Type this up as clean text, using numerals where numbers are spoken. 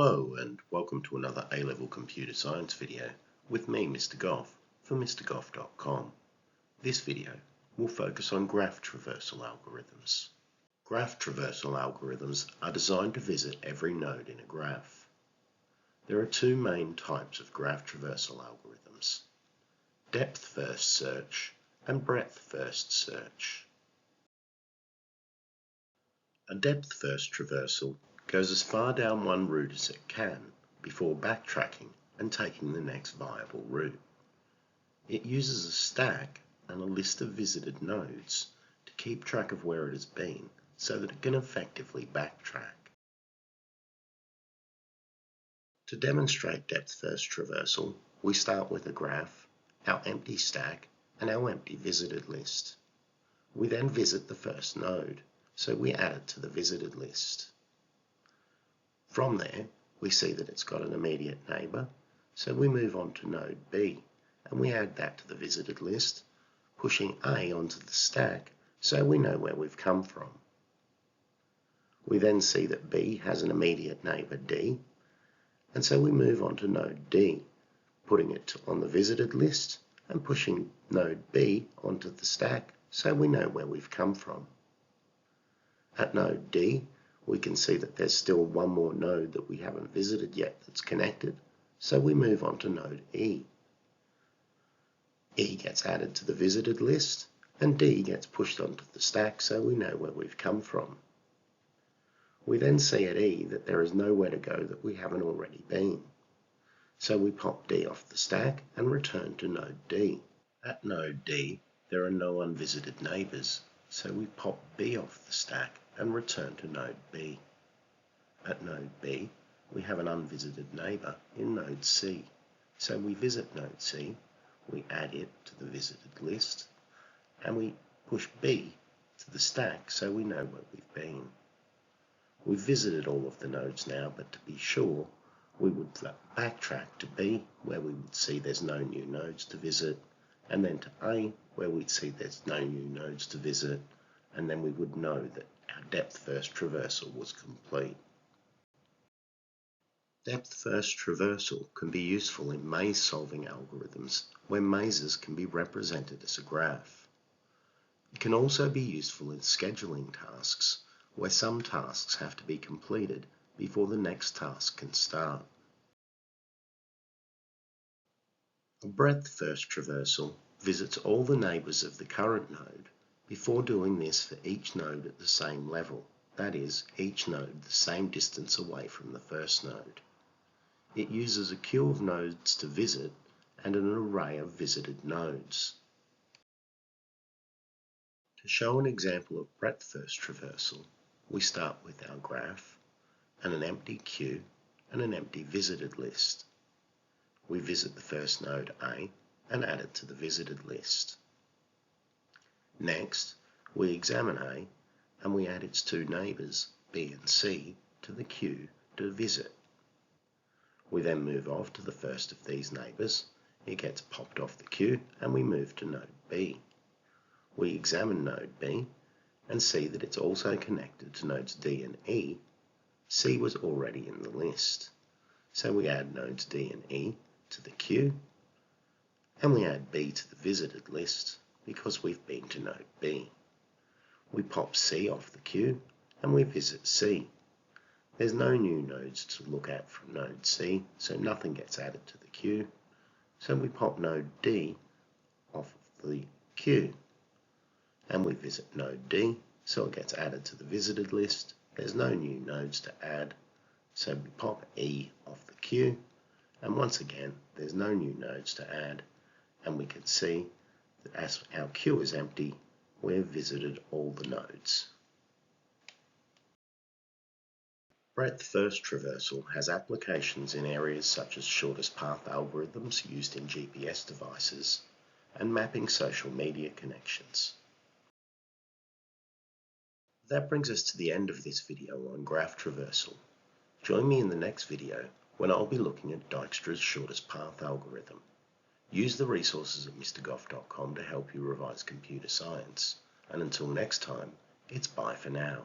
Hello and welcome to another A-Level Computer Science video with me, Mr Goff, for MrGoff.com. This video will focus on graph traversal algorithms. Graph traversal algorithms are designed to visit every node in a graph. There are two main types of graph traversal algorithms: depth-first search and breadth-first search. A depth-first traversal goes as far down one route as it can before backtracking and taking the next viable route. It uses a stack and a list of visited nodes to keep track of where it has been so that it can effectively backtrack. To demonstrate depth-first traversal, we start with a graph, our empty stack, and our empty visited list. We then visit the first node, so we add it to the visited list. From there, we see that it's got an immediate neighbour, so we move on to node B, and we add that to the visited list, pushing A onto the stack so we know where we've come from. We then see that B has an immediate neighbour D, and so we move on to node D, putting it on the visited list and pushing node B onto the stack so we know where we've come from. At node D, we can see that there's still one more node that we haven't visited yet that's connected, so we move on to node E. E gets added to the visited list, and D gets pushed onto the stack so we know where we've come from. We then see at E that there is nowhere to go that we haven't already been, so we pop D off the stack and return to node D. At node D, there are no unvisited neighbours, so we pop B off the stack and return to node B. At node B, we have an unvisited neighbour in node C, so we visit node C, we add it to the visited list, and we push B to the stack so we know where we've been. We've visited all of the nodes now, but to be sure, we would backtrack to B, where we would see there's no new nodes to visit, and then to A, where we'd see there's no new nodes to visit, and then we would know that our depth-first traversal was complete. Depth-first traversal can be useful in maze-solving algorithms where mazes can be represented as a graph. It can also be useful in scheduling tasks where some tasks have to be completed before the next task can start. A breadth-first traversal visits all the neighbours of the current node before doing this for each node at the same level, that is, each node the same distance away from the first node. It uses a queue of nodes to visit and an array of visited nodes. To show an example of breadth-first traversal, we start with our graph and an empty queue and an empty visited list. We visit the first node A and add it to the visited list. Next, we examine A and we add its two neighbours, B and C, to the queue to visit. We then move off to the first of these neighbours, it gets popped off the queue, and we move to node B. We examine node B and see that it's also connected to nodes D and E. C was already in the list, so we add nodes D and E to the queue, and we add B to the visited list because we've been to node B. We pop C off the queue and we visit C. There's no new nodes to look at from node C, so nothing gets added to the queue. So we pop node D off of the queue and we visit node D, so it gets added to the visited list. There's no new nodes to add, so we pop E off the queue, and once again there's no new nodes to add, and we can see that as our queue is empty, we've visited all the nodes. Breadth-first traversal has applications in areas such as shortest path algorithms used in GPS devices and mapping social media connections. That brings us to the end of this video on graph traversal. Join me in the next video when I'll be looking at Dijkstra's shortest path algorithm. Use the resources at MrGoff.com to help you revise computer science. And until next time, it's bye for now.